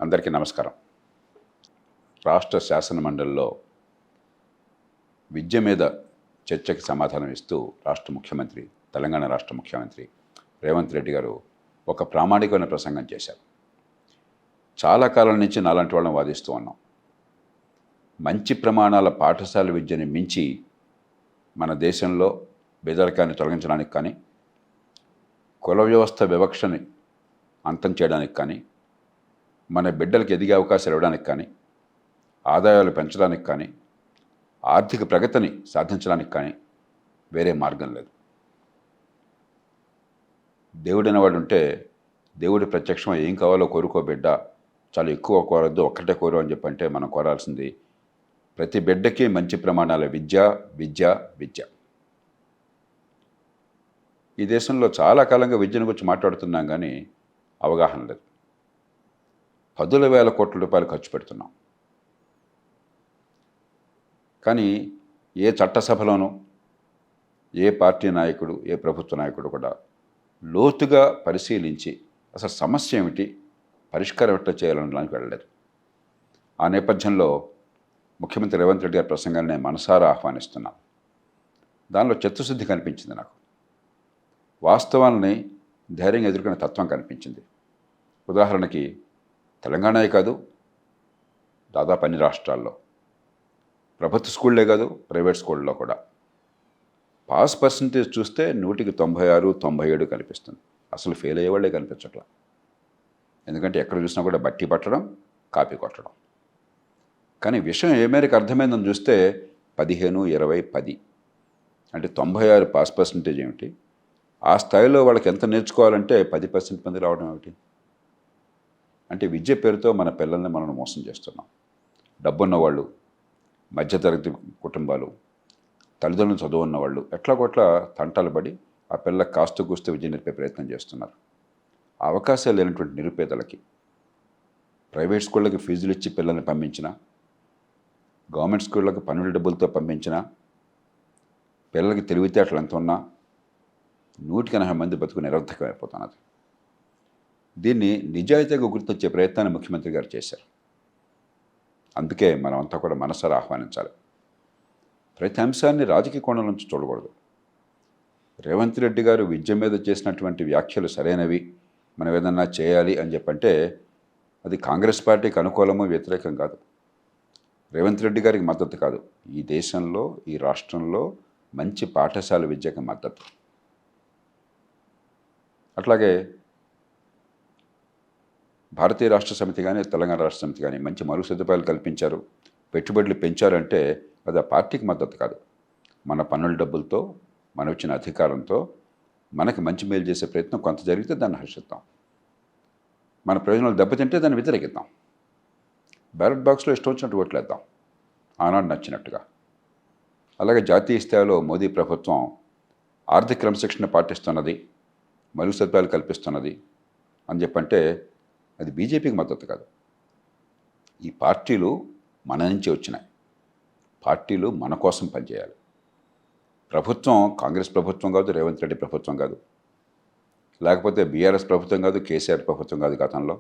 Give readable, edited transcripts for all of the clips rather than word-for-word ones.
అందరికీ నమస్కారం. రాష్ట్ర శాసన మండలిలో విద్య మీద చర్చకి సమాధానం ఇస్తూ తెలంగాణ రాష్ట్ర ముఖ్యమంత్రి రేవంత్ రెడ్డి గారు ఒక ప్రామాణికమైన ప్రసంగం చేశారు. చాలా కాలం నుంచి నాలాంటి వాళ్ళని వాదిస్తూ ఉన్నాం. మంచి ప్రమాణాల పాఠశాల విద్యని మించి మన దేశంలో పేదరికాన్ని తొలగించడానికి కానీ, కుల వ్యవస్థ వివక్షని అంతం చేయడానికి కానీ, మన బిడ్డలకు ఎదిగే అవకాశాలు ఇవ్వడానికి కానీ, ఆదాయాలు పెంచడానికి కానీ, ఆర్థిక ప్రగతిని సాధించడానికి కానీ వేరే మార్గం లేదు. దేవుడు అనేవాడు ఉంటే దేవుడి ప్రత్యక్షం ఏం కావాలో కోరుకో బిడ్డ, చాలా ఎక్కువ కోరద్దు, ఒక్కటే కోరు అని చెప్పంటే మనం కోరాల్సింది ప్రతి బిడ్డకి మంచి ప్రమాణాల విద్య విద్య విద్య. ఈ దేశంలో చాలా కాలంగా విద్యను గురించి మాట్లాడుతున్నాం, కానీ అవగాహన లేదు. 10,000 కోట్ల రూపాయలు ఖర్చు పెడుతున్నాం, కానీ ఏ చట్టసభలోనూ ఏ పార్టీ నాయకుడు, ఏ ప్రభుత్వ నాయకుడు కూడా లోతుగా పరిశీలించి అసలు సమస్య ఏమిటి, పరిష్కారం ఎట్లా చేయాలనడానికి వెళ్ళలేదు. ఆ నేపథ్యంలో ముఖ్యమంత్రి రేవంత్ రెడ్డి గారి ప్రసంగాన్ని నేను మనసారా ఆహ్వానిస్తున్నాను. దానిలో చిత్తశుద్ధి కనిపించింది నాకు. వాస్తవాలని ధైర్యంగా ఎదుర్కొనే తత్వం కనిపించింది. ఉదాహరణకి తెలంగాణే కాదు, దాదాపు అన్ని రాష్ట్రాల్లో ప్రభుత్వ స్కూళ్ళే కాదు, ప్రైవేట్ స్కూళ్ళలో కూడా పాస్ పర్సంటేజ్ చూస్తే 100కి 96, 97 కనిపిస్తుంది. అసలు ఫెయిల్ అయ్యేవాళ్ళే కనిపించట్లా. ఎందుకంటే ఎక్కడ చూసినా కూడా బట్టి పట్టడం, కాపీ కొట్టడం. కానీ విషయం ఏ మేరకు అర్థమైందని చూస్తే 15, 20, 10 అంటే 96 పాస్ పర్సంటేజ్ ఏమిటి, ఆ స్థాయిలో వాళ్ళకి ఎంత నేర్చుకోవాలంటే 10% మంది రావడం ఏమిటి? అంటే విద్య పేరుతో మన పిల్లల్ని మనం మోసం చేస్తున్నాం. డబ్బున్నవాళ్ళు, మధ్యతరగతి కుటుంబాలు, తల్లిదండ్రులు చదువున్న వాళ్ళు ఎట్లాగొట్లా తంటాలు పడి ఆ పిల్లలకు కాస్త కూస్తూ విద్య నేర్పే ప్రయత్నం చేస్తున్నారు. ఆ అవకాశాలు లేనటువంటి నిరుపేదలకి ప్రైవేట్ స్కూళ్ళకి ఫీజులు ఇచ్చి పిల్లల్ని పంపించిన, గవర్నమెంట్ స్కూళ్ళకి పన్నుల డబ్బులతో పంపించిన పిల్లలకి తెలివితేటలు ఎంత ఉన్నా 180 మంది బతుకు నిరర్థకం అయిపోతున్నది. దీన్ని నిజాయితీగా గుర్తొచ్చే ప్రయత్నాన్ని ముఖ్యమంత్రి గారు చేశారు. అందుకే మనమంతా కూడా మనసారా ఆహ్వానించాలి. ప్రతి అంశాన్ని రాజకీయ కోణం నుంచి చూడకూడదు. రేవంత్ రెడ్డి గారు విద్య మీద చేసినటువంటి వ్యాఖ్యలు సరైనవి, మనం ఏదన్నా చేయాలి అని చెప్పంటే అది కాంగ్రెస్ పార్టీకి అనుకూలము, వ్యతిరేకం కాదు. రేవంత్ రెడ్డి గారికి మద్దతు కాదు. ఈ దేశంలో, ఈ రాష్ట్రంలో మంచి పాఠశాల విద్యకి మద్దతు. అట్లాగే భారతీయ రాష్ట్ర సమితి కానీ, తెలంగాణ రాష్ట్ర సమితి కానీ మంచి మరుగు సదుపాయాలు కల్పించారు, పెట్టుబడులు పెంచారంటే అది ఆ పార్టీకి మద్దతు కాదు. మన పన్నుల డబ్బులతో, మనం ఇచ్చిన అధికారంతో మనకి మంచి మేలు చేసే ప్రయత్నం కొంత జరిగితే దాన్ని హర్షిద్దాం. మన ప్రయోజనాలు దెబ్బతింటే దాన్ని వ్యతిరేకిద్దాం. బ్యాలెట్ బాక్స్లో ఇష్టం వచ్చినట్టు ఓట్లేద్దాం, ఆనాడు నచ్చినట్టుగా. అలాగే జాతీయ స్థాయిలో మోదీ ప్రభుత్వం ఆర్థిక క్రమశిక్షణ పాటిస్తున్నది, మరుగు సదుపాయాలు కల్పిస్తున్నది అని చెప్పంటే అది బీజేపీకి మద్దతు కాదు. ఈ పార్టీలు మన నుంచి వచ్చినాయి. పార్టీలు మన కోసం పనిచేయాలి. ప్రభుత్వం కాంగ్రెస్ ప్రభుత్వం కాదు, రేవంత్ రెడ్డి ప్రభుత్వం కాదు, లేకపోతే బీఆర్ఎస్ ప్రభుత్వం కాదు, కేసీఆర్ ప్రభుత్వం కాదు, గతంలో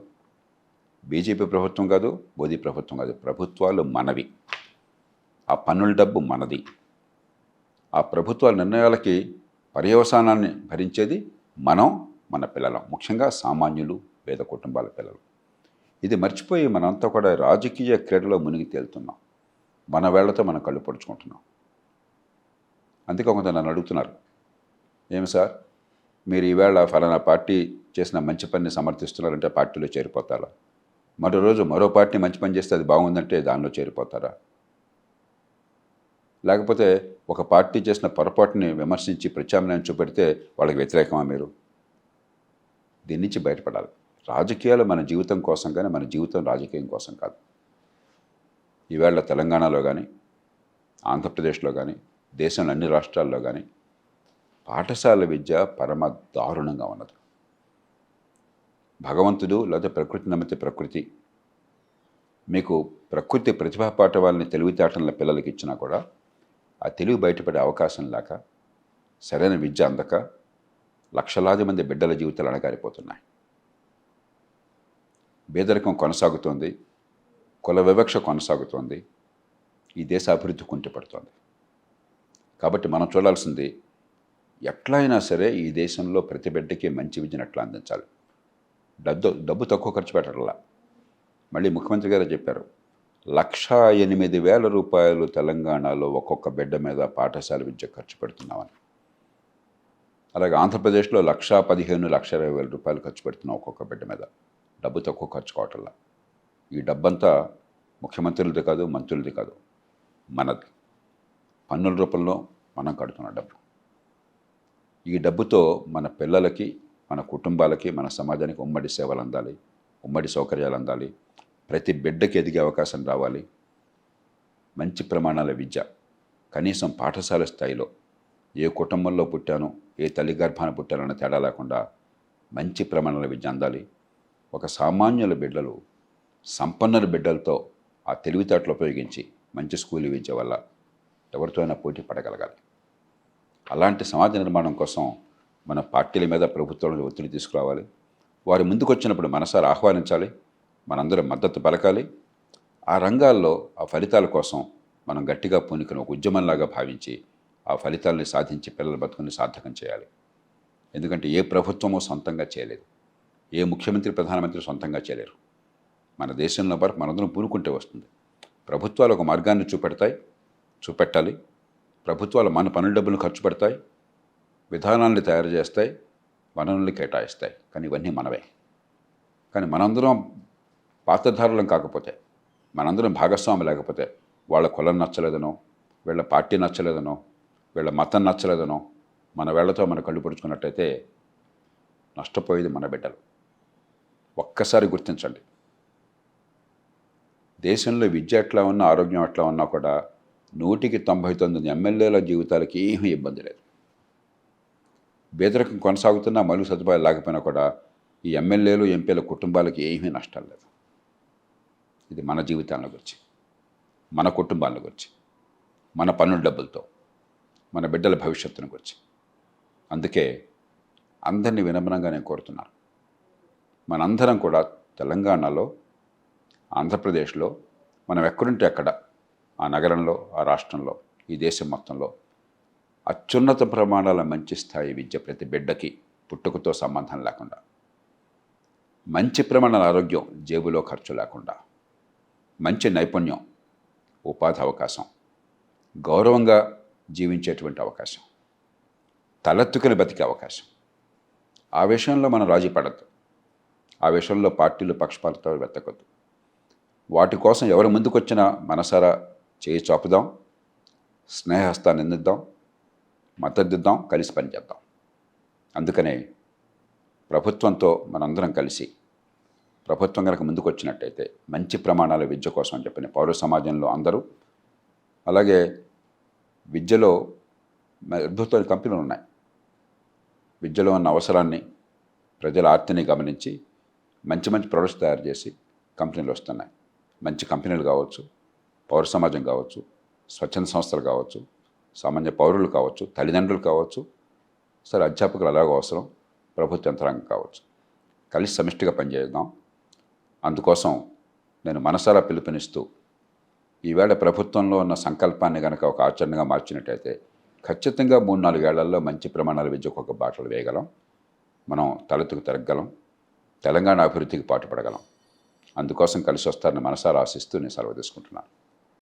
బీజేపీ ప్రభుత్వం కాదు, మోదీ ప్రభుత్వం కాదు. ప్రభుత్వాలు మనవి, ఆ పన్నుల డబ్బు మనది. ఆ ప్రభుత్వాల నిర్ణయాలకి పర్యవసానాన్ని భరించేది మనం, మన పిల్లలం, ముఖ్యంగా సామాన్యులు, పేద కుటుంబాల పిల్లలు. ఇది మర్చిపోయి మనంతా కూడా రాజకీయ క్రీడలో మునిగి తేలుతున్నాం. మన వేళ్లతో మనం కళ్ళు పొడుచుకుంటున్నాం. అందుకే కొంత నన్ను అడుగుతున్నారు, ఏమి సార్ మీరు ఈవేళ ఫలానా పార్టీ చేసిన మంచి పనిని సమర్థిస్తున్నారంటే పార్టీలో చేరిపోతారా? మరో రోజు మరో పార్టీ మంచి పని చేస్తే అది బాగుందంటే దానిలో చేరిపోతారా? లేకపోతే ఒక పార్టీ చేసిన పొరపాటుని విమర్శించి ప్రత్యామ్నాయం చూపెడితే వాళ్ళకి వ్యతిరేకమా మీరు? దీని నుంచి బయటపడాలి. రాజకీయాలు మన జీవితం కోసం కానీ, మన జీవితం రాజకీయం కోసం కాదు. ఈవేళ తెలంగాణలో కానీ, ఆంధ్రప్రదేశ్లో కానీ, దేశంలో అన్ని రాష్ట్రాల్లో కానీ పాఠశాల విద్య పరమ దారుణంగా ఉన్నది. భగవంతుడు లేదా ప్రకృతి నమ్మితే ప్రకృతి మీకు ప్రకృతి ప్రతిభా పాఠవాలని తెలివితేటల పిల్లలకి ఇచ్చినా కూడా ఆ తెలివి బయటపడే అవకాశం లేక, సరైన విద్య అందక లక్షలాది మంది బిడ్డల జీవితాలు అణగారిపోతున్నాయి. పేదరికం కొనసాగుతోంది, కుల వివక్ష కొనసాగుతోంది, ఈ దేశ అభివృద్ధి కుంటిపడుతోంది. కాబట్టి మనం చూడాల్సింది ఎట్లా అయినా సరే ఈ దేశంలో ప్రతి బిడ్డకి మంచి విద్యను ఎట్లా అందించాలి. డబ్బు తక్కువ ఖర్చు పెట్టాల. మళ్ళీ ముఖ్యమంత్రి గారు చెప్పారు, 1,08,000 రూపాయలు తెలంగాణలో ఒక్కొక్క బిడ్డ మీద పాఠశాల విద్య ఖర్చు పెడుతున్నామని. అలాగే ఆంధ్రప్రదేశ్లో 1,15,000, 1,20,000 రూపాయలు ఖర్చు పెడుతున్నాం ఒక్కొక్క బిడ్డ మీద. డబ్బు తక్కువ ఖర్చు కావటంలా. ఈ డబ్బంతా ముఖ్యమంత్రులది కాదు, మంత్రులది కాదు, మనది. పన్నుల రూపంలో మనం కడుతున్న డబ్బు. ఈ డబ్బుతో మన పిల్లలకి, మన కుటుంబాలకి, మన సమాజానికి ఉమ్మడి సేవలు అందాలి, ఉమ్మడి సౌకర్యాలు అందాలి, ప్రతి బిడ్డకి ఎదిగే అవకాశం రావాలి. మంచి ప్రమాణాల విద్య, కనీసం పాఠశాల స్థాయిలో ఏ కుటుంబంలో పుట్టానో, ఏ తల్లి గర్భాన పుట్టానో అనే తేడా లేకుండా మంచి ప్రమాణాల విద్య అందాలి. ఒక సామాన్యుల బిడ్డలు సంపన్నుల బిడ్డలతో ఆ తెలివితేటలు ఉపయోగించి మంచి స్కూల్ విద్య వల్ల ఎవరితో అయినా పోటీ పడగలగాలి. అలాంటి సమాజ నిర్మాణం కోసం మన పార్టీల మీద ప్రభుత్వాల ఒత్తిడి తీసుకురావాలి. వారు ముందుకు వచ్చినప్పుడు మనసారా ఆహ్వానించాలి, మనందరం మద్దతు పలకాలి. ఆ రంగాల్లో ఆ ఫలితాల కోసం మనం గట్టిగా పూనుకుని ఒక ఉద్యమంలాగా భావించి ఆ ఫలితాలని సాధించి పిల్లల బతుకుని సార్థకం చేయాలి. ఎందుకంటే ఏ ప్రభుత్వమో సొంతంగా చేయలేదు, ఏ ముఖ్యమంత్రి ప్రధానమంత్రి సొంతంగా చేయలేరు. మన దేశంలో వరకు మనందరం పూనుకుంటే వస్తుంది. ప్రభుత్వాలు ఒక మార్గాన్ని చూపెట్టాలి. ప్రభుత్వాలు మన పనుల డబ్బులు ఖర్చు పెడతాయి, విధానాన్ని తయారు చేస్తాయి, వనరుల్ని కేటాయిస్తాయి. కానీ ఇవన్నీ మనవే. కానీ మనందరం పాత్రధారులం కాకపోతే, మనందరం భాగస్వామి లేకపోతే, వాళ్ళ కులం నచ్చలేదనో, వీళ్ళ పార్టీ నచ్చలేదనో, వీళ్ళ మతం నచ్చలేదనో మన వేళ్లతో మన కళ్ళు పొడుచుకున్నట్టయితే నష్టపోయేది మన బిడ్డలు. ఒక్కసారి గుర్తించండి, దేశంలో విద్య ఎట్లా ఉన్నా, ఆరోగ్యం ఎట్లా ఉన్నా కూడా 199 ఎమ్మెల్యేల జీవితాలకి ఏమీ ఇబ్బంది లేదు. పేదరికం కొనసాగుతున్నా, మౌలిక సదుపాయాలు లేకపోయినా కూడా ఈ ఎమ్మెల్యేలు, ఎంపీల కుటుంబాలకి ఏమీ నష్టం లేదు. ఇది మన జీవితాల గురించి, మన కుటుంబాల గురించి, మన పన్నుల డబ్బులతో మన బిడ్డల భవిష్యత్తును గురించి. అందుకే అందరినీ వినమ్రంగా నేను కోరుతున్నాను, మనందరం కూడా తెలంగాణలో, ఆంధ్రప్రదేశ్లో, మనం ఎక్కడుంటే అక్కడ, ఆ నగరంలో, ఆ రాష్ట్రంలో, ఈ దేశం మొత్తంలో అత్యున్నత ప్రమాణాల మంచి స్థాయి విద్య ప్రతి బిడ్డకి పుట్టుకతో సంబంధం లేకుండా, మంచి ప్రమాణాల ఆరోగ్యం జేబులో ఖర్చు లేకుండా, మంచి నైపుణ్యం, ఉపాధి అవకాశం, గౌరవంగా జీవించేటువంటి అవకాశం, తలెత్తుకుని బతికే అవకాశం. ఆ విషయంలో మనం రాజీ పడద్దు. ఆ విషయంలో పార్టీలు పక్షపాతాలు వెతకొద్దు. వాటి కోసం ఎవరు ముందుకొచ్చినా మనసారా చేయి చాపుదాం, స్నేహస్తాన్ని అందిద్దాం, మద్దతిద్దాం, కలిసి పనిచేద్దాం. అందుకనే ప్రభుత్వంతో మనందరం కలిసి, ప్రభుత్వం కనుక ముందుకు వచ్చినట్టయితే మంచి ప్రమాణాల విద్య కోసం అని చెప్పిన పౌర సమాజంలో అందరూ, అలాగే విద్యలో అద్భుతమైన కంపెనీలు ఉన్నాయి. విద్యలో ఉన్న అవసరాన్ని, ప్రజల ఆర్తిని గమనించి మంచి మంచి ప్రొడక్ట్స్ తయారు చేసి కంపెనీలు వస్తున్నాయి. మంచి కంపెనీలు కావచ్చు, పౌర సమాజం కావచ్చు, స్వచ్ఛంద సంస్థలు కావచ్చు, సామాన్య పౌరులు కావచ్చు, తల్లిదండ్రులు కావచ్చు, సరే అధ్యాపకులు అలాగ అవసరం, ప్రభుత్వ యంత్రాంగం కావచ్చు. కలిసి సమిష్టిగా పనిచేద్దాం. అందుకోసం నేను మనసారా పిలుపునిస్తూ, ఈవేళ ప్రభుత్వంలో ఉన్న సంకల్పాన్ని కనుక ఒక ఆచరణగా మార్చినట్టయితే ఖచ్చితంగా 3-4 ఏళ్లలో మంచి ప్రమాణాల విద్యకు ఒక బాటలు వేయగలం. మనం తలెత్తుకు తిరగగలం, తెలంగాణ అభివృద్ధికి పాటుపడగలం. అందుకోసం కలిసి వస్తారని మనసారా ఆశిస్తూ నేను సెలవు తీసుకుంటున్నాను.